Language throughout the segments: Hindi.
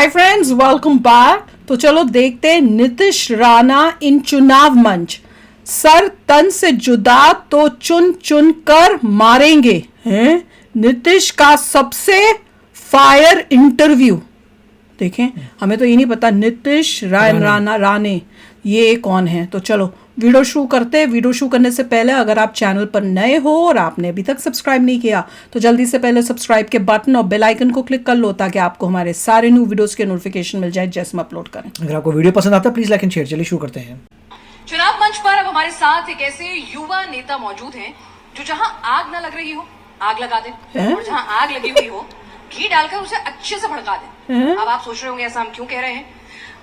Hi friends, welcome back. तो चलो देखते हैं नीतीश राणा इन चुनाव मंच। सर तन से जुदा तो चुन चुन कर मारेंगे हैं। नीतीश का सबसे फायर इंटरव्यू देखें। हमें तो ये नहीं पता नीतीश राणे ये कौन है। तो चलो वीडियो शुरू करते हैं। वीडियो शुरू करने से पहले अगर आप चैनल पर नए हो और आपने अभी तक सब्सक्राइब नहीं किया तो जल्दी से पहले सब्सक्राइब के बटन और बेल आइकन को क्लिक कर लो ताकि आपको हमारे सारे न्यू वीडियोस के नोटिफिकेशन मिल जाए जैसे हम अपलोड करें। अगर आपको वीडियो पसंद आता है प्लीज लाइक एंड शेयर। चलिए शुरू करते हैं। चुनाव मंच पर अब हमारे साथ एक ऐसे युवा नेता मौजूद हैं जो जहां आग न लग रही हो आग लगा दें और जहां आग लगी हुई हो घी डालकर उसे अच्छे से भड़का दें। अब आप सोच रहे होंगे ऐसा हम क्यों कह रहे हैं।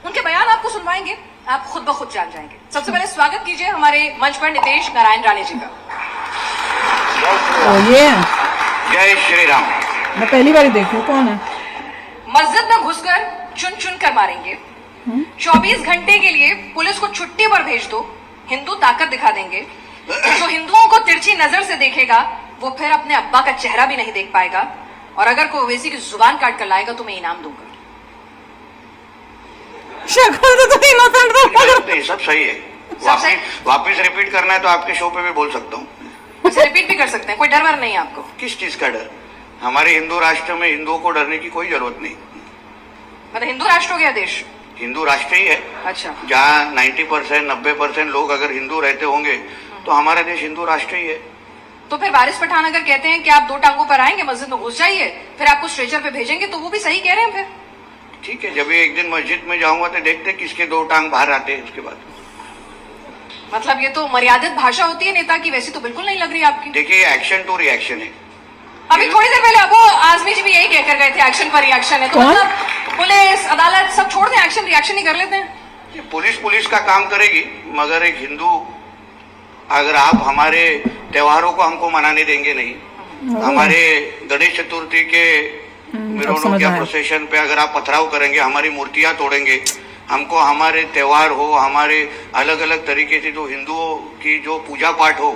उनके बयान आपको सुनवाएंगे, आप खुद ब खुद जान जाएंगे। सबसे पहले स्वागत कीजिए हमारे मंच पर नीतीश नारायण राणे जी का। ये जय श्री राम। मैं पहली बार देख रही हूँ, कौन है। मस्जिद में घुसकर चुन चुन कर मारेंगे। 24 घंटे के लिए पुलिस को छुट्टी पर भेज दो, हिंदू ताकत दिखा देंगे। जो हिंदुओं को तिरछी नजर से देखेगा वो फिर अपने अब्बा का चेहरा भी नहीं देख पाएगा और अगर कोई ओवैसी की जुबान काट कर लाएगा तो मैं इनाम दूंगा। शक्ल तो इनोसेंट नहीं, सब सही है। वापिस रिपीट करना है तो आपके शो पे भी बोल सकता हूँ। रिपीट भी कर सकते हैं, कोई डर वर नहीं है आपको। किस चीज का डर? हमारे हिंदू राष्ट्र में हिंदुओं को डरने की कोई जरूरत नहीं। मतलब हिंदू राष्ट्र हो गया देश? हिंदू राष्ट्र ही है। अच्छा, जहाँ 90% 90% लोग अगर हिंदू रहते होंगे तो हमारा देश हिंदू राष्ट्र ही है। तो फिर वारिस पठान अगर कहते हैं कि आप 2 टांगों पर आएंगे, मस्जिद में घुस जाइए, फिर आपको स्ट्रेचर पे भेजेंगे, तो वो भी सही कह रहे हैं। फिर ठीक है, जब एक दिन मस्जिद में जाऊंगा तो देखते किसके 2 टांग बाहर आते हैं उसके बाद। मतलब ये तो मर्यादित भाषा होती है नेता की, वैसी तो बिल्कुल नहीं लग रही आपकी। देखिए, एक्शन टू रिएक्शन है। अभी थोड़ी देर पहले वो आजमी जी भी यही कहकर गए थे, एक्शन पर रिएक्शन है। तो मतलब पुलिस अदालत सब छोड़ दें, एक्शन रिएक्शन ही कर लेते हैं। पुलिस का काम करेगी, मगर एक हिंदू अगर आप हमारे त्योहारों को हमको मनाने देंगे नहीं, हमारे गणेश चतुर्थी के मिरोनों या प्रोसेशन पे अगर आप पथराव करेंगे, हमारी मूर्तियां तोड़ेंगे, हमको हमारे त्योहार हो, हमारे अलग अलग तरीके से जो हिंदुओं की जो पूजा पाठ हो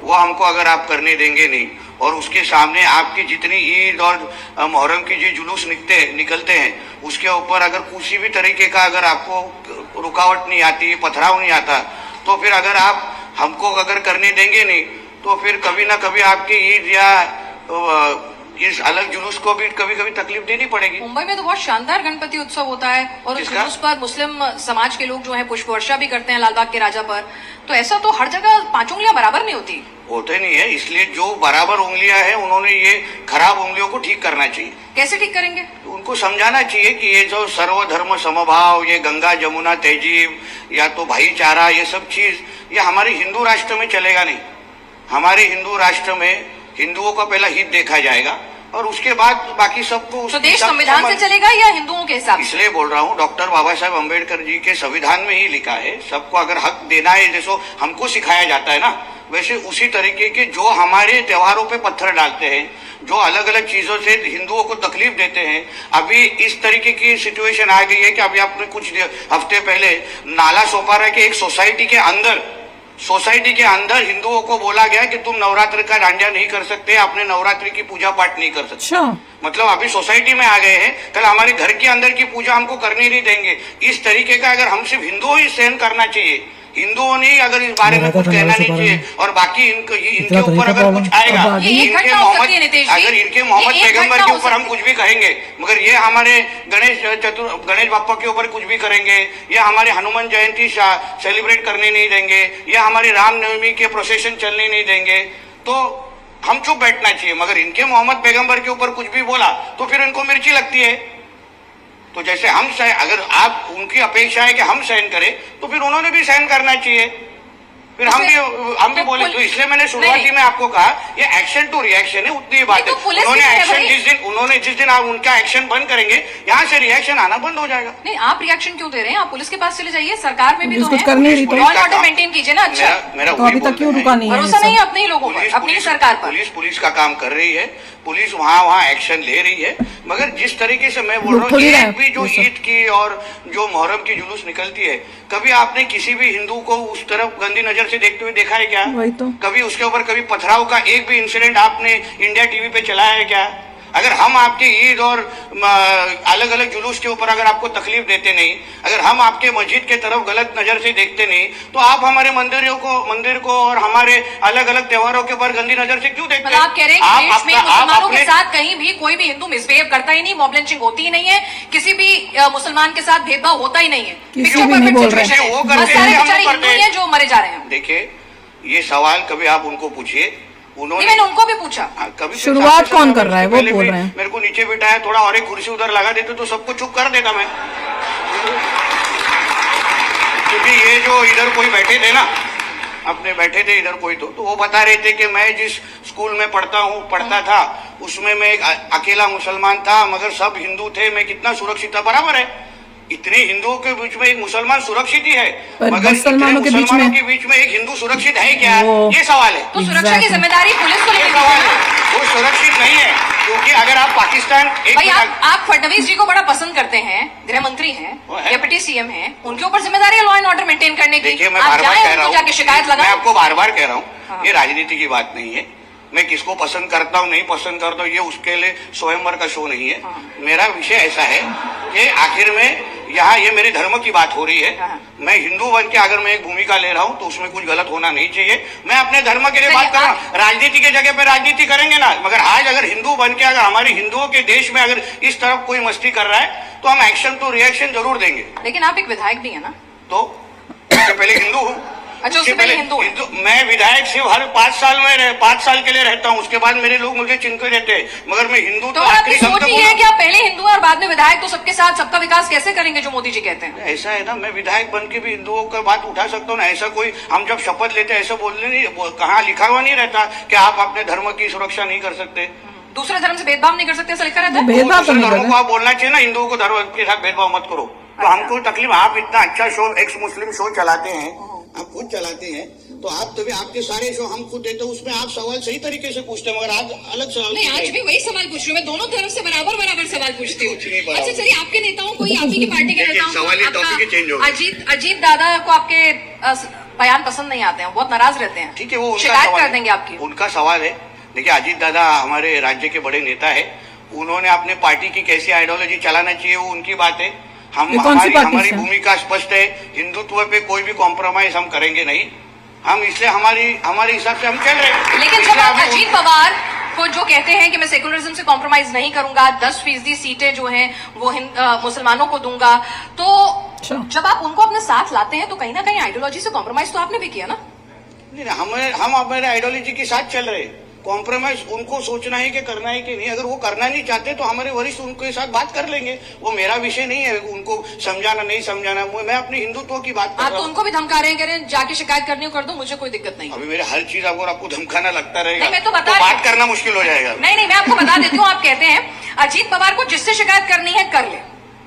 वो हमको अगर आप करने देंगे नहीं, और उसके सामने आपकी जितनी ईद और मुहर्रम की जो जुलूस निकलते हैं उसके ऊपर अगर किसी भी तरीके का अगर आपको रुकावट नहीं आती, पथराव नहीं आता, तो फिर अगर आप हमको अगर करने देंगे नहीं तो फिर कभी ना कभी आपकी ईद या इस अलग जुलूस को भी कभी कभी तकलीफ देनी पड़ेगी। मुंबई में तो बहुत शानदार गणपति उत्सव होता है और उस जुलूस पर मुस्लिम समाज के लोग जो है पुष्प वर्षा भी करते हैं लालबाग के राजा पर। तो ऐसा तो हर जगह 5 उंगलियां बराबर नहीं होती। होते नहीं है, इसलिए जो बराबर उंगलियां हैं उन्होंने ये खराब उंगलियों को ठीक करना चाहिए। कैसे ठीक करेंगे? तो उनको समझाना चाहिए कि ये जो सर्वधर्म समभाव, ये गंगा जमुना तहजीब या तो भाईचारा, ये सब चीज ये हमारे हिंदू राष्ट्र में चलेगा नहीं। हमारे हिंदू राष्ट्र में हिंदुओं का पहला हित देखा जाएगा और उसके बाद बाकी सबको। तो देश संविधान से चलेगा या हिंदुओं के हिसाब से? इसलिए बोल रहा हूँ, डॉक्टर बाबा साहेब अम्बेडकर जी के संविधान में ही लिखा है सबको अगर हक देना है, जैसे हमको सिखाया जाता है ना, वैसे उसी तरीके के जो हमारे त्योहारों पे पत्थर डालते हैं, जो अलग अलग चीजों से हिंदुओं को तकलीफ देते हैं। अभी इस तरीके की सिचुएशन आ गई है कि अभी आपने कुछ हफ्ते पहले नाला सोपारा के एक सोसाइटी के अंदर हिंदुओं को बोला गया कि तुम नवरात्र का डांडिया नहीं कर सकते, अपने नवरात्रि की पूजा पाठ नहीं कर सकते। अच्छा, मतलब अभी सोसाइटी में आ गए हैं, कल हमारे घर के अंदर की पूजा हमको करने नहीं देंगे। इस तरीके का अगर हम सिर्फ हिंदुओं ही सहन करना चाहिए, हिंदुओं ने अगर इस बारे में कुछ कहना नहीं चाहिए, और बाकी इनके ऊपर अगर कुछ आएगा, अगर इनके मोहम्मद पैगंबर के ऊपर हम कुछ भी कहेंगे, मगर ये हमारे गणेश बाप्पा के ऊपर कुछ भी करेंगे, या हमारे हनुमान जयंती सेलिब्रेट करने नहीं देंगे, या हमारे रामनवमी के प्रोसेशन चलने नहीं देंगे, तो हम चुप बैठना चाहिए। मगर इनके मोहम्मद पैगंबर के ऊपर कुछ भी बोला तो फिर इनको मिर्ची लगती है। तो जैसे अगर आप उनकी अपेक्षा है कि हम सहन करें तो फिर उन्होंने भी सहन करना चाहिए, फिर हम भी बोले। तो इसलिए मैंने शुरुआती में आपको कहा ये एक्शन टू रिएक्शन है, उतनी ही बात है। उन्होंने जिस दिन आप उनका एक्शन बंद करेंगे, यहाँ से रिएक्शन आना बंद हो जाएगा। नहीं, आप रिएक्शन क्यों दे रहे हैं? आप पुलिस के पास चले जाइए, सरकार में भी तो कुछ कर नहीं रही, लॉ एंड ऑर्डर मेंटेन कीजिए ना। अच्छा, मेरा तो अभी तक क्यों रुका नहीं है? भरोसा नहीं है अपने ही लोगों पर, अपनी सरकार पर। पुलिस का काम कर रही है, पुलिस वहाँ एक्शन ले रही है, मगर जिस तरीके से मैं बोल रहा हूँ, एक भी जो ईद की और जो मुहर्रम की जुलूस निकलती है, कभी आपने किसी भी हिंदू को उस तरफ गंदी नजर से देखते हुए देखा है क्या? वही तो। कभी उसके ऊपर कभी पथराव का एक भी इंसिडेंट आपने इंडिया टीवी पे चलाया है क्या? अगर हम आपके ईद और अलग अलग जुलूस के ऊपर अगर आपको तकलीफ देते नहीं, अगर हम आपके मस्जिद के तरफ गलत नजर से देखते नहीं, तो आप हमारे मंदिर को और हमारे अलग अलग त्योहारों के ऊपर गंदी नजर से क्यों देखते मतलब आप कह रहे हैं कि देश में मुसलमानों के साथ कहीं भी कोई भी हिंदू मिसबिहेव करता ही नहीं, मॉब लिंचिंग होती ही नहीं है, किसी भी मुसलमान के साथ भेदभाव होता ही नहीं है, किसी भी नहीं बोल रहे हैं। वो करते सारे हैं, बेचारे हम हिंदू करते ही हैं जो मरे जा रहे हैं। देखिए, ये सवाल कभी आप उनको पूछिए, उन्होंने मैंने उनको भी पूछा। कभी शुरुआत कौन कर रहा है, वो पहले बोल भी रहे हैं। मेरे को नीचे बिठाया, थोड़ा और एक कुर्सी उधर लगा देते तो सबको चुप कर देता मैं, क्योंकि ये जो इधर कोई बैठे थे ना, अपने बैठे थे इधर कोई, तो वो बता रहे थे कि मैं जिस स्कूल में पढ़ता था उसमें मैं एक अकेला मुसलमान था, मगर सब हिंदू थे, मैं कितना सुरक्षित था। बराबर है, इतने हिंदुओं के बीच में एक मुसलमान सुरक्षित ही है, मगर मुसलमानों के बीच में एक हिंदू सुरक्षित है क्या, ये सवाल है। तो सुरक्षा की जिम्मेदारी पुलिस को लेनी सवाल है, है। वो सुरक्षित नहीं है, क्योंकि अगर आप पाकिस्तान भाई आप फडणवीस जी को बड़ा पसंद करते हैं, गृह मंत्री हैं, डेप्यूटी सीएम हैं, उनके ऊपर जिम्मेदारी है लॉ एंड ऑर्डर मेंटेन करने की। देखिए, मैं बार बार कह रहा हूँ, जाके शिकायत मैं लगाएं। आपको बार बार कह रहा हूँ, ये राजनीति की बात नहीं है। मैं किसको पसंद करता हूँ नहीं पसंद करता हूँ, ये उसके लिए स्वयंवर का शो नहीं है। मेरा विषय ऐसा है कि आखिर में यहाँ ये मेरे धर्म की बात हो रही है। मैं हिंदू बन के अगर मैं एक भूमिका ले रहा हूँ तो उसमें कुछ गलत होना नहीं चाहिए। मैं अपने धर्म के लिए बात कर रहा हूँ, राजनीति के जगह पे राजनीति करेंगे ना, मगर आज अगर हिंदू बन के अगर हमारे हिंदुओं के देश में अगर इस तरफ कोई मस्ती कर रहा है तो हम एक्शन तो रिएक्शन जरूर देंगे। लेकिन आप एक विधायक भी है ना, तो उससे पहले हिंदू हूँ। अच्छा, उससे पहले हिंदू। मैं विधायक सिर्फ हर 5 साल के लिए रहता हूँ, उसके बाद मेरे लोग मुझे चिन्ह देते हैं, मगर मैं हिंदू तो आपकी सोच ये है कि आप पहले हिंदू और बाद में विधायक, तो सबके साथ सबका विकास कैसे करेंगे जो मोदी जी कहते हैं? ऐसा है ना, मैं विधायक बन के भी हिंदुओं का बात उठा सकता हूँ ना। ऐसा कोई हम जब शपथ लेते ऐसा बोलने नहीं, कहाँ लिखा हुआ नहीं रहता कि आप अपने धर्म की सुरक्षा नहीं कर सकते, दूसरे धर्म से भेदभाव नहीं कर सकते, ऐसा लिखा रहता है। भेदभाव तो नहीं कर धर्मों को आप बोलना चाहिए ना, हिंदुओं को धर्म के साथ भेदभाव मत करो। तो हमको तकलीफ, आप इतना अच्छा शो एक्स मुस्लिम शो चलाते हैं, आप खुद चलाते हैं, तो आप तभी आपके सारे शो हम खुद देते हैं, उसमें आप सवाल सही तरीके से पूछते हैं, मगर आज अलग सवाल नहीं, आज भी वही सवाल पूछ रही हूँ मैं, दोनों तरफ से बराबर सवाल पूछती हूँ। कुछ नहीं बराबर। अच्छा चलिए, आपके नेताओं को, आप ही की पार्टी के नेताओं सवाल ही टॉपिक ही चेंज हो को, अजीत दादा को आपके बयान पसंद नहीं आते हैं, बहुत नाराज रहते हैं। ठीक है, वो शिकायत कर देंगे आपकी। उनका सवाल है। देखिए, अजीत दादा हमारे राज्य के बड़े नेता है, उन्होंने अपने पार्टी की कैसी आइडियोलॉजी चलाना चाहिए वो उनकी बात है। हमारी भूमिका स्पष्ट है, हिंदुत्व पे कोई भी कॉम्प्रोमाइज हम करेंगे नहीं, हम इसलिए हमारे हिसाब से हम चल रहे हैं। लेकिन जब आप अजीत पवार को जो कहते हैं कि मैं सेकुलरिज्म से कॉम्प्रोमाइज नहीं करूंगा, 10% सीटें जो हैं वो मुसलमानों को दूंगा, तो जब आप उनको अपने साथ लाते हैं तो कहीं ना कहीं आइडियोलॉजी से कॉम्प्रोमाइज तो आपने भी किया ना? नहीं, हम हमारे आइडियोलॉजी के साथ चल रहे हैं। कॉम्प्रोमाइज उनको सोचना है कि करना है कि नहीं, अगर वो करना नहीं चाहते तो हमारे वरिष्ठ उनके साथ बात कर लेंगे, वो मेरा विषय नहीं है उनको समझाना नहीं समझाना। मैं अपने हिंदुत्व की बात कर रहा हूं। आप तो उनको भी धमका रहे हैं, कह रहे हैं जाके शिकायत करनी हो कर दो, मुझे कोई दिक्कत नहीं। अभी मेरे हर चीज अगर आपको धमकाना लगता रहेगा मैं तो बता बात करना मुश्किल हो जाएगा। नहीं, मैं आपको बता देती हूँ, आप कहते हैं अजीत पवार को जिससे शिकायत करनी है कर ले,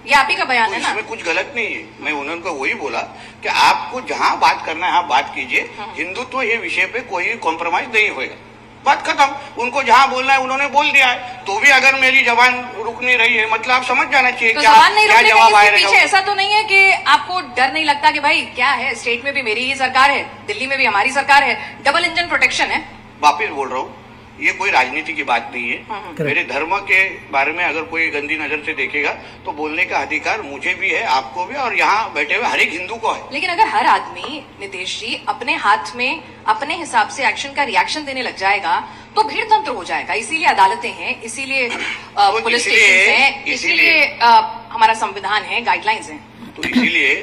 ये आप ही का बयान है ना? इसमें कुछ गलत नहीं है, मैं उन्होंने वही बोला कि आपको जहां बात करना है आप बात कीजिए, हिंदुत्व ये विषय पे कोई कॉम्प्रोमाइज नहीं होगा, बात खत्म। उनको जहां बोलना है उन्होंने बोल दिया है, तो भी अगर मेरी जबान रुक नहीं रही है, मतलब आप समझ जाना चाहिए तो क्या जवाब आएगा। पीछे ऐसा तो नहीं है कि आपको डर नहीं लगता कि भाई क्या है, स्टेट में भी मेरी ही सरकार है, दिल्ली में भी हमारी सरकार है, डबल इंजन प्रोटेक्शन है? वापिस बोल रहा हूँ, ये कोई राजनीति की बात नहीं है। मेरे धर्म के बारे में अगर कोई गंदी नजर से देखेगा तो बोलने का अधिकार मुझे भी है, आपको भी, और यहाँ बैठे हुए हर एक हिंदू को है। लेकिन अगर हर आदमी, नितेश जी, अपने हाथ में अपने हिसाब से एक्शन का रिएक्शन देने लग जाएगा तो भीड़ तंत्र हो जाएगा। इसीलिए अदालतें हैं, इसीलिए पुलिस स्टेशन हैं, इसीलिए हमारा संविधान है, गाइडलाइंस हैं। तो इसीलिए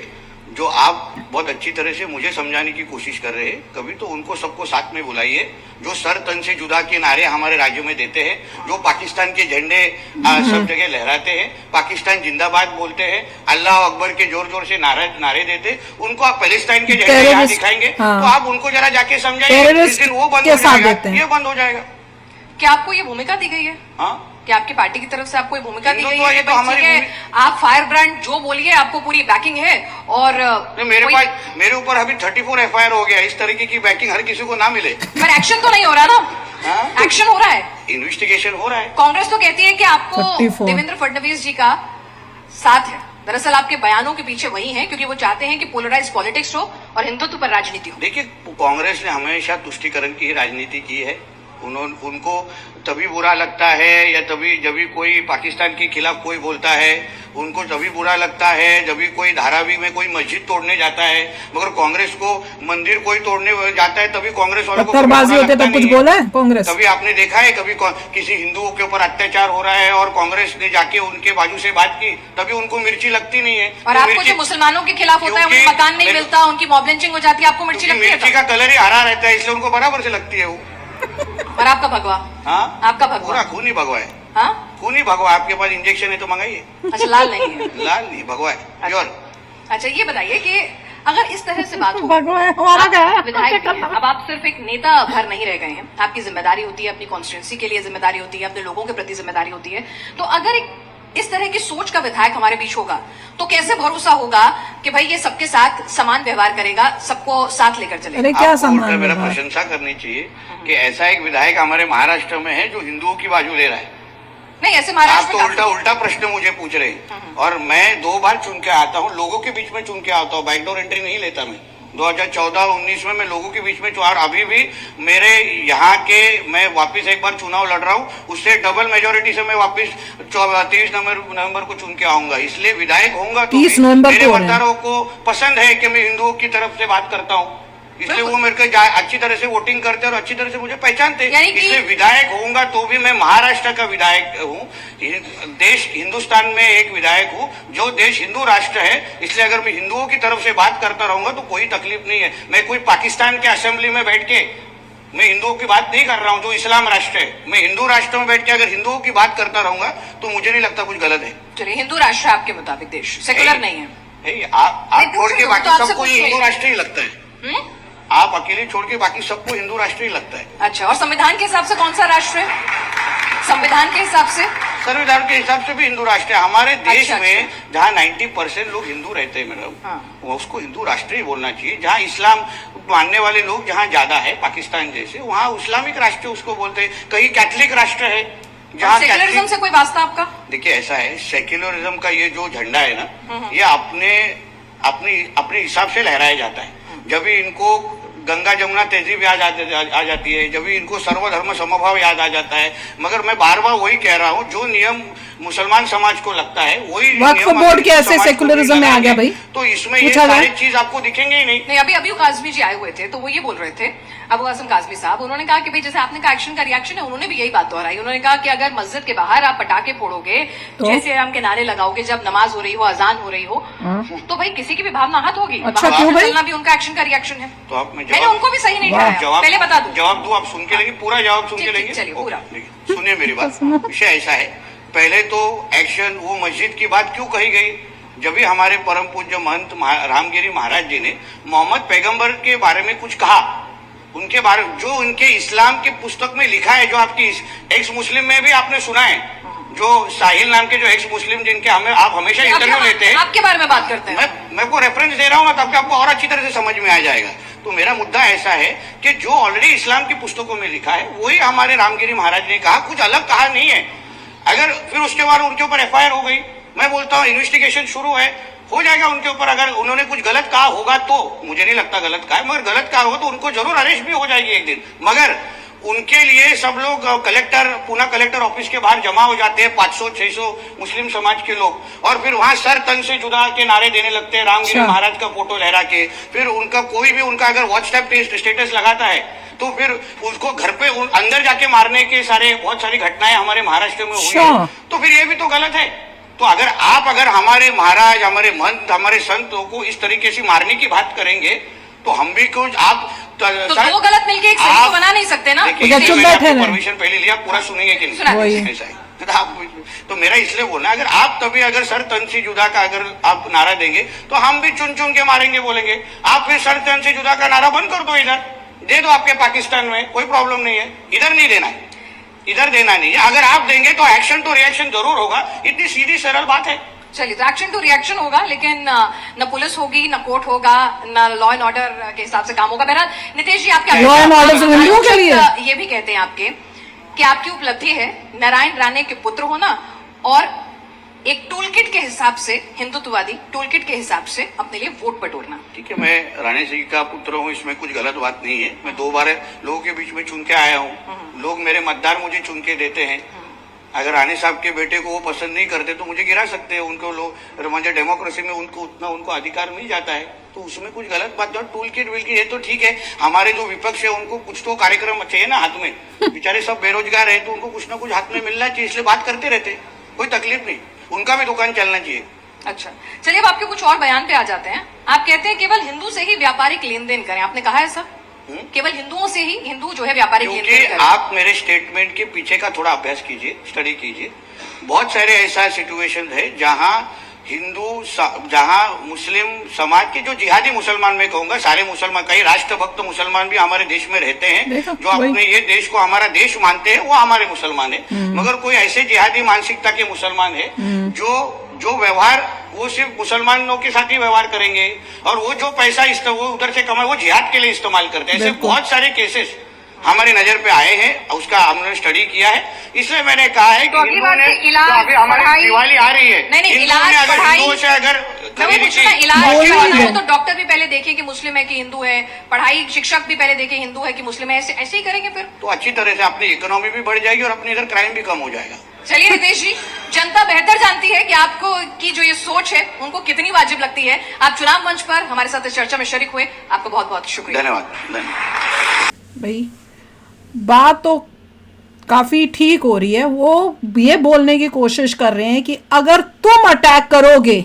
जो आप बहुत अच्छी तरह से मुझे समझाने की कोशिश कर रहे हैं, कभी तो उनको सबको साथ में बुलाइए जो सर तन से जुदा के नारे हमारे राज्य में देते हैं, जो पाकिस्तान के झंडे सब जगह लहराते हैं, पाकिस्तान जिंदाबाद बोलते हैं, अल्लाह अकबर के जोर जोर से नारे देते, उनको आप पैलेस्टाइन के झंडे यहाँ दिखाएंगे तो आप उनको जरा जाके समझाइए, जिस दिन वो बंद हो जाएगा ये बंद हो जाएगा। क्या आपको ये भूमिका दी गई है? हाँ, क्या आपकी पार्टी की तरफ से आपको ये भूमिका दी गई है? तो हमारी आप फायर ब्रांड जो बोलिए, आपको पूरी बैकिंग है। और मेरे ऊपर अभी 34 FIR हो गया, इस तरीके की बैकिंग हर किसी को ना मिले। पर एक्शन तो नहीं हो रहा ना? एक्शन हो रहा है, इन्वेस्टिगेशन हो रहा है। कांग्रेस तो कहती है कि आपको देवेंद्र फडणवीस जी का साथ है, दरअसल आपके बयानों के पीछे वही है, क्योंकि वो चाहते हैं कि पोलराइज पॉलिटिक्स हो और हिंदुत्व पर राजनीति हो। देखिए, कांग्रेस ने हमेशा तुष्टीकरण की राजनीति की है, उनको तभी बुरा लगता है या तभी जब भी कोई पाकिस्तान के खिलाफ कोई बोलता है, उनको तभी बुरा लगता है जब भी कोई धारावी में कोई मस्जिद तोड़ने जाता है। मगर कांग्रेस को मंदिर कोई तोड़ने जाता है तभी कांग्रेस वालों को पत्थरबाजी होते तब कुछ बोला है कांग्रेस? तभी आपने देखा है कभी किसी हिंदुओं के ऊपर अत्याचार हो रहा है और कांग्रेस ने जाके उनके बाजू से बात की, तभी उनको मिर्ची लगती नहीं है। और आपको जो मुसलमानों के खिलाफ होता है, उन्हें मकान नहीं मिलता, उनकी मॉब लिंचिंग हो जाती है, आपको मिर्ची लगती है? मिर्ची का कलर ही हरा रहता है, इसलिए उनको बराबर से लगती है वो। और आपका भगवा? हाँ, आपका भगवा पूरा खून ही भगवा है। हाँ, खून ही भगवा। आपके पास इंजेक्शन है तो मंगाइए। अच्छा, लाल नहीं है? लाल नहीं, भगवा है प्योर। अच्छा, ये बताइए कि अगर इस तरह से बात हो, हमारा क्या है? आप विधायक भी हैं, अब आप सिर्फ एक नेता भर नहीं रह गए हैं, आपकी जिम्मेदारी होती है, अपनी कॉन्स्टिट्यूंसी के लिए जिम्मेदारी होती है, अपने लोगों के प्रति जिम्मेदारी होती है। तो अगर एक इस तरह की सोच का विधायक हमारे बीच होगा तो कैसे भरोसा होगा कि भाई ये सबके साथ समान व्यवहार करेगा, सबको साथ लेकर चलेगा? अरे क्या आपको उल्टा समान मेरा व्यवहार? प्रशंसा करनी चाहिए कि ऐसा एक विधायक हमारे महाराष्ट्र में है जो हिंदुओं की बाजू ले रहा है। नहीं, ऐसे आप महाराष्ट्र तो में उल्टा उल्टा प्रश्न मुझे पूछ रहे हैं। और मैं 2 बार चुन के आता हूँ, लोगों के बीच में चुन के आता हूँ, बैकडोर एंट्री नहीं लेता मैं। 2014-19 में मैं लोगों के बीच में और अभी भी मेरे यहाँ के मैं वापस एक बार चुनाव लड़ रहा हूँ, उससे डबल मेजोरिटी से मैं वापस 23 नवंबर को चुन के आऊंगा। इसलिए विधायक होऊंगा तो 30 नवंबर मेरे को है। मतदारों को पसंद है कि मैं हिंदुओं की तरफ से बात करता हूँ, इसलिए वो मेरे को अच्छी तरह से वोटिंग करते हैं और अच्छी तरह से मुझे पहचानते हैं। यानी कि- इसलिए विधायक होऊंगा तो भी मैं महाराष्ट्र का विधायक हूँ, देश हिंदुस्तान में एक विधायक हूँ, जो देश हिंदू राष्ट्र है। इसलिए अगर मैं हिंदुओं की तरफ से बात करता रहूंगा तो कोई तकलीफ नहीं है। मैं कोई पाकिस्तान के असेंबली में बैठ के मैं हिंदुओं की बात नहीं कर रहा हूँ, जो इस्लाम राष्ट्र है। मैं हिंदू राष्ट्र में बैठ के अगर हिंदुओं की बात करता रहूंगा तो मुझे नहीं लगता कुछ गलत है। चलिए, हिंदू राष्ट्र है आपके मुताबिक, देश सेकुलर नहीं है? आप नहीं, छोड़ के तो बाकी आपसे सबको पूछ रही हिंदू हूँ। राष्ट्र ही लगता है। हम्म? आप अकेले छोड़ के बाकी सबको हिंदू राष्ट्र ही लगता है। अच्छा, और संविधान के हिसाब से कौन सा राष्ट्र है? संविधान के हिसाब से? संविधान के हिसाब से भी हिंदू राष्ट्र है। हमारे देश अच्छा, में जहाँ 90% लोग हिंदू रहते हैं मैडम, हाँ। वो उसको हिंदू राष्ट्र ही बोलना चाहिए। जहाँ इस्लाम मानने वाले लोग जहाँ ज्यादा है, पाकिस्तान जैसे, वहाँ इस्लामिक राष्ट्र उसको बोलते हैं। कहीं कैथलिक राष्ट्र है जहाँ सेकुलरिज्म से कोई वास्ता आपका? देखिए ऐसा है, सेक्युलरिज्म का ये जो झंडा है ना, ये अपने हिसाब से लहराया जाता है। जब भी इनको गंगा जमुना तहजीब याद आ जाती है, जब भी इनको सर्वधर्म समभाव याद आ जाता है। मगर मैं बार बार वही कह रहा हूँ, जो नियम मुसलमान समाज को लगता है वही वक्फ नियम बोर्ड अगर कैसे समाज को सेकुलरिज्म में आ गया भाई? तो इसमें ये पूछा सारी गया? चीज आपको दिखेंगे ही नहीं। नहीं, अभी अभी काजमी जी आए हुए थे तो वो ये बोल रहे थे, अबू आजम काजमी साहब, उन्होंने कहा कि भाई जैसे आपने कहा एक्शन का रिएक्शन है, उन्होंने भी यही बात दोहराई। उन्होंने कहा कि अगर मस्जिद के बाहर आप पटाखे फोड़ोगे, जय श्री राम के नारे लगाओगे जब नमाज हो रही हो, अजान हो रही हो, तो भाई किसी की भी भावना आहत होगी। अच्छा, वहाँ क्यों से भाई? चलना भी उनका एक्शन का रिएक्शन है। तो आप मैं मैंने उनको भी सही नहीं ठहराया, पहले बता दूं। जवाब दो, आप सुन के लेंगे, पूरा जवाब सुन के ठीक, लेंगे। चलिए, पूरा। ओके, देखिए, सुनिए मेरी बात। विषय ऐसा है, पहले तो एक्शन, वो मस्जिद की बात क्यों कही गई? जब भी हमारे परम पूज्य महंत रामगिरी महाराज जी ने मोहम्मद पैगंबर के बारे में कुछ कहा, उनके बारे में जो उनके इस्लाम के पुस्तक में लिखा है, जो आपकी एक्स मुस्लिम में भी आपने सुना है, जो साहिल नाम के जो एक्स मुस्लिम जिनके आप हमेशा इंटरव्यू लेते हैं, आपके बारे में बात करते हैं। मैं को रेफरेंस दे रहा हूँ ना, तब आपको और अच्छी तरह से समझ में आ जाएगा। तो मेरा मुद्दा ऐसा है कि जो ऑलरेडी इस्लाम की पुस्तकों में लिखा है वही हमारे रामगिरी महाराज ने कहा, कुछ अलग कहा नहीं है। अगर फिर उसके बाद उनके ऊपर FIR हो गई, मैं बोलता हूँ इन्वेस्टिगेशन शुरू है, हो जाएगा उनके ऊपर। अगर उन्होंने कुछ गलत कहा होगा तो, मुझे नहीं लगता गलत कहा है, मगर गलत कहा होगा तो उनको जरूर अरेस्ट भी हो जाएगी एक दिन। मगर उनके लिए सब लोग पूना कलेक्टर ऑफिस के बाहर जमा हो जाते हैं, 500-600 मुस्लिम समाज के लोग, और फिर वहां सर तन से जुदा के नारे देने लगते हैं, रामगिरी महाराज का फोटो लहरा के। फिर उनका कोई भी उनका अगर व्हाट्सएप स्टेटस लगाता है तो फिर उसको घर पे अंदर जाके मारने के बहुत सारी घटनाएं हमारे महाराष्ट्र में हुई है। तो फिर ये भी तो गलत है। तो अगर हमारे महाराज, हमारे महंत, हमारे संतों को इस तरीके से मारने की बात करेंगे तो हम भी कुछ तो दो गलत मिलके एक सही को बना नहीं सकते ना। परमिशन पहले लिया, पूरा सुनेंगे कि नहीं? ऐसा है तो मेरा इसलिए बोलना, अगर सर तन से जुदा का अगर आप नारा देंगे तो हम भी चुन चुन के मारेंगे बोलेंगे। आप फिर सर तन से जुदा का नारा बंद कर दो, इधर दे दो आपके पाकिस्तान में, कोई प्रॉब्लम नहीं है। इधर नहीं देना है, इधर देना नहीं है। अगर आप देंगे तो एक्शन टू रिएक्शन जरूर होगा, इतनी सीधी सरल बात है। चलिए, तो एक्शन टू रिएक्शन होगा, लेकिन न पुलिस होगी, न कोर्ट होगा, न लॉ एंड ऑर्डर के हिसाब से काम होगा। बहरहाल नितेश जी, आपके लॉ एंड ऑर्डर हिंदुओं के लिए ये भी कहते हैं आपके कि आपकी उपलब्धि है नारायण राणे के पुत्र होना और एक टूल किट के हिसाब से, हिंदुत्ववादी टूल किट के हिसाब से अपने लिए वोट बटोरना। ठीक है, मैं राणे सिंह का पुत्र हूँ, इसमें कुछ गलत बात नहीं है। मैं 2 बार लोगों के बीच में चुन के आया हूँ, लोग मेरे मतदार मुझे चुन के देते हैं। अगर राणे साहब के बेटे को वो पसंद नहीं करते तो मुझे गिरा सकते हैं, उनको लोग मुझे डेमोक्रेसी में उनको उतना उनको अधिकार मिल जाता है, तो उसमें कुछ गलत बात जो टूल किट विल किट ये तो ठीक है। हमारे जो विपक्ष है उनको कुछ तो कार्यक्रम चाहिए ना हाथ में, बेचारे सब बेरोजगार है तो उनको कुछ ना कुछ हाथ में मिलना चाहिए, इसलिए बात करते रहते, कोई तकलीफ नहीं, उनका भी दुकान चलना चाहिए। अच्छा, चलिए अब आपके कुछ और बयान पे आ जाते हैं। आप कहते हैं केवल हिंदू से ही व्यापारिक लेन देन करें, आपने कहा है ऐसा? केवल हिंदुओं से ही, हिंदू जो है व्यापारिक लेन देन करें। आप मेरे स्टेटमेंट के पीछे का थोड़ा अभ्यास कीजिए, स्टडी कीजिए। बहुत सारे ऐसा सिचुएशन है जहां जहां मुस्लिम समाज के जो जिहादी मुसलमान, मैं कहूंगा सारे मुसलमान, कई राष्ट्रभक्त मुसलमान भी हमारे देश में रहते हैं, जो अपने ये देश को हमारा देश मानते हैं, वो हमारे मुसलमान है। मगर कोई ऐसे जिहादी मानसिकता के मुसलमान है जो व्यवहार वो सिर्फ मुसलमानों के साथ ही व्यवहार करेंगे, और वो जो पैसा वो उधर से कमाए वो जिहाद के लिए इस्तेमाल करते हैं। ऐसे बहुत सारे केसेस हमारी नजर पे आए हैं, उसका हमने स्टडी किया है, इसलिए मैंने कहा है कि अभी हमारी दिवाली आ रही है, हिंदुओं से अगर इलाज तो डॉक्टर भी पहले देखे कि मुस्लिम है कि हिंदू है, पढ़ाई शिक्षक भी पहले देखे हिंदू है कि मुस्लिम है, ऐसे ही करेंगे फिर तो अच्छी तरह से अपनी इकोनॉमी भी बढ़ जाएगी और अपने इधर क्राइम भी कम हो जाएगा। चलिए रितेश जी, जनता बेहतर जानती है कि आपको की जो ये सोच है उनको कितनी वाजिब लगती है। आप चुनाव मंच पर हमारे साथ इस चर्चा में शरीक हुए, आपका बहुत बहुत शुक्रिया। धन्यवाद। भाई बात तो काफी ठीक हो रही है, वो ये बोलने की कोशिश कर रहे हैं कि अगर तुम अटैक करोगे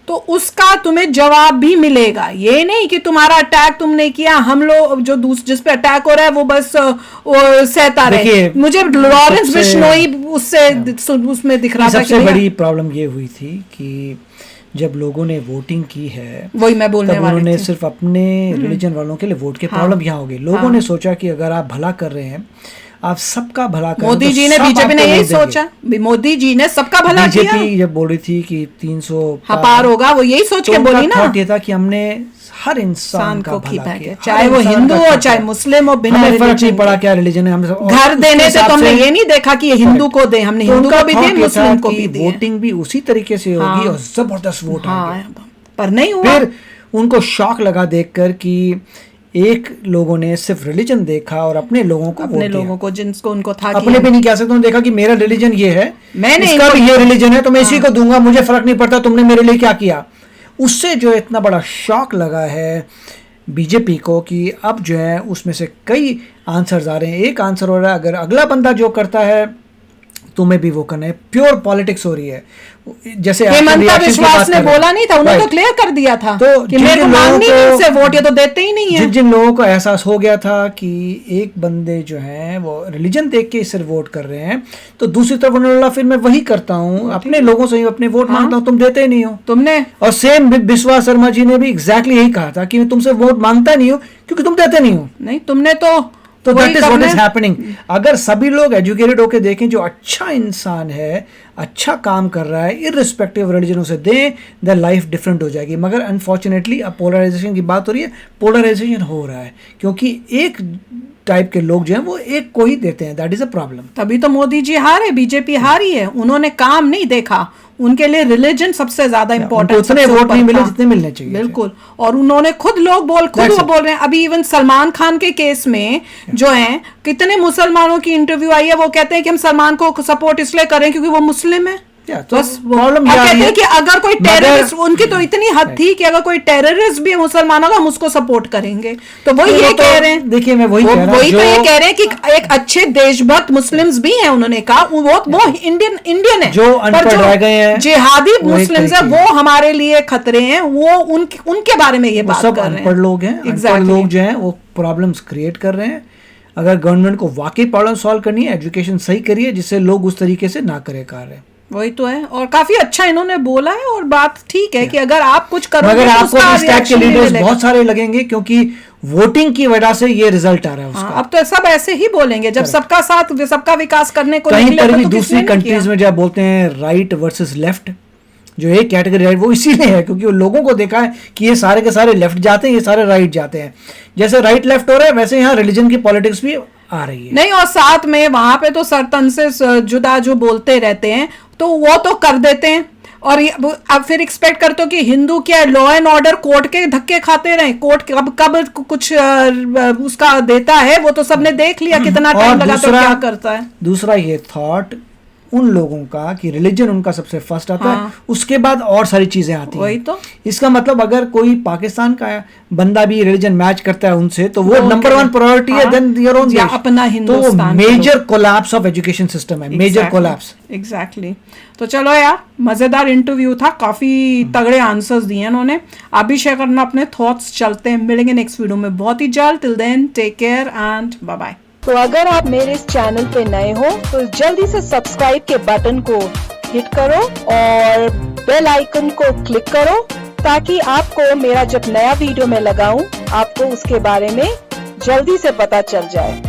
तो उसका तुम्हें जवाब भी मिलेगा। ये नहीं कि तुम्हारा अटैक तुमने किया, हम लोग जो जिस पे अटैक हो रहा है वो बस सहता रहे। मुझे लॉरेंस बिश्नोई उसमें दिख रहा था। सबसे बड़ी प्रॉब्लम ये हुई थी कि जब लोगों ने वोटिंग की है, वही मैं बोलने वाली थी, उन्होंने सिर्फ अपने रिलीजन वालों के लिए वोट की प्रॉब्लम यहाँ हो गई। लोगों ने सोचा कि अगर आप भला कर रहे हैं, आप सबका भला कर, मोदी जी ने, बीजेपी ने यही सोचा, मोदी जी ने सबका भला किया। बीजेपी जब बोल रही थी कि 300 पार होगा, वो यही सोच के बोली ना, ये था कि हमने हर इंसान का भला किया, चाहे वो हिंदू हो चाहे मुस्लिम हो, बिना फर्क नहीं पड़ा क्या रिलीजन है। हमने घर देने से तो हमने ये नहीं देखा कि हिंदू को दे, हमने हिंदू को भी दिए, मुस्लिम को भी दिए। वोटिंग भी उसी तरीके से होगी और जबरदस्त वोट आएगा, पर नहीं हुआ। फिर उनको शॉक लगा देखकर कि एक लोगों ने सिर्फ रिलीजन देखा और अपने लोगों को, अपने लोगों को जिनको उनको था, अपने भी नहीं कह सकते, उन्होंने देखा कि मेरा रिलीजन ये है, मैंने इसका भी ये रिलीजन है, तो मैं इसी को दूंगा, मुझे फर्क नहीं पड़ता तुमने मेरे लिए क्या किया। उससे जो इतना बड़ा शॉक लगा है बीजेपी को कि अब जो है उसमें से कई आंसर्स आ रहे हैं। एक आंसर हो रहा है, अगर अगला बंदा जो करता है तुम्हें भी वो करना है, प्योर पॉलिटिक्स हो रही है। जैसे हेमंता विश्वास ने बोला नहीं था, उन्होंने तो क्लियर कर दिया था तो कि मेरे को मांगनी नहीं से वोट, ये तो देते ही नहीं है। जिन लोगों को एहसास हो गया था कि एक बंदे जो हैं वो रिलीजन देख के सिर्फ वोट कर रहे हैं, तो दूसरी तरफ उन्होंने बोला फिर मैं वही करता हूँ, अपने लोगों से ही अपने वोट मांगता हूँ, तुम देते ही नहीं हो तुमने। और सेम विश्वास शर्मा जी ने भी एग्जैक्टली यही कहा था कि मैं तुमसे वोट मांगता नहीं हूँ क्योंकि तुम देते नहीं हो। नहीं, तुमने तो that is what is happening. अगर सभी लोग एजुकेटेड होकर देखें, जो अच्छा इंसान है, अच्छा काम कर रहा है, इररिस्पेक्टिव रिलीजन उसे दें, देयर लाइफ डिफरेंट हो जाएगी। मगर अनफॉर्चुनेटली अब पोलराइजेशन की बात हो रही है, पोलराइजेशन हो रहा है क्योंकि एक टाइप के लोग जो हैं वो एक को ही देते हैं, दैट इज अ प्रॉब्लम। तभी तो मोदी जी हारे, बीजेपी हारी है, उन्होंने काम नहीं देखा, उनके लिए रिलीजन सबसे ज्यादा इंपॉर्टेंट, उतने वोट नहीं मिले जितने मिलने चाहिए। बिल्कुल, और उन्होंने खुद वो बोल रहे हैं। अभी इवन सलमान खान के केस में जो है, कितने मुसलमानों की इंटरव्यू आई है, वो कहते हैं कि हम सलमान को सपोर्ट इसलिए करें क्योंकि वो मुस्लिम है। तो प्रॉब्लम कहते हैं कि अगर कोई टेररिस्ट, उनकी तो इतनी हद थी कि अगर कोई टेररिस्ट भी है मुसलमानों का, हम उसको सपोर्ट करेंगे। तो वो ये कह रहे हैं, देखिए मैं वही कह रहा हूं, तो ये कह रहे हैं कि एक अच्छे देशभक्त मुस्लिम्स भी हैं, उन्होंने कहा वो इंडियन है, जो अनपढ़ रह गए हैं, जिहादी मुस्लिम्स है, वो हमारे लिए खतरे हैं, वो उनके बारे में ये बात कर रहे हैं। अनपढ़ लोग हैं, अनपढ़ लोग जो हैं वो प्रॉब्लम्स क्रिएट कर रहे हैं। अगर गवर्नमेंट को वाकई प्रॉब्लम सॉल्व करनी है, एजुकेशन सही करिए जिससे लोग उस तरीके से ना करे कार्य। वही तो है, और काफी अच्छा इन्होंने बोला है, और बात ठीक है कि अगर आप कुछ करोगे, अगर आपको स्टैक के लीडर्स बहुत सारे लगेंगे क्योंकि वोटिंग की वजह से ये रिजल्ट आ रहा है उसका। अब तो सब ऐसे ही बोलेंगे, जब सबका साथ सबका विकास करने को कहीं पर भी दूसरी कंट्रीज में जब बोलते हैं राइट वर्सेस लेफ्ट, जो एक कैटेगरी राइट, वो इसीलिए है क्योंकि वो लोगों को देखा है कि ये सारे के सारे लेफ्ट जाते हैं, ये सारे राइट जाते हैं। जैसे राइट लेफ्ट हो रहा है, वैसे यहाँ रिलीजन की पॉलिटिक्स भी आ रही है। नहीं, और साथ में वहां पे तो सरतन से जुदा जो बोलते रहते हैं, तो वो तो कर देते हैं, और अब फिर एक्सपेक्ट करते हो कि हिंदू क्या है, लॉ एंड ऑर्डर कोर्ट के धक्के खाते रहे, कोर्ट कब कब कुछ उसका देता है वो तो सबने देख लिया कितना टाइम लगाता है, क्या करता है। दूसरा ये थॉट उन लोगों का कि रिलीजन उनका सबसे फर्स्ट आता है, उसके बाद और सारी चीजें आती हैं। वही तो इसका मतलब अगर कोई पाकिस्तान का बंदा भी रिलीजन मैच करता है उनसे तो वो नंबर 1 प्रायोरिटी है, देन योर ओन देश। अपना हिंदुस्तान तो major collapse of education system है, मेजर कोलैप्स। एग्जैक्टली। तो चलो यार, मजेदार इंटरव्यू था, काफी तगड़े आंसर्स दिए इन्होंने। आप भी शेयर करना अपने थॉट्स। चलते हैं, मिलेंगे नेक्स्ट वीडियो में बहुत ही जल्द। Till then take care and bye bye. तो अगर आप मेरे इस चैनल पे नए हो तो जल्दी से सब्सक्राइब के बटन को हिट करो और बेल आइकन को क्लिक करो ताकि आपको मेरा जब नया वीडियो मैं लगाऊं आपको उसके बारे में जल्दी से पता चल जाए।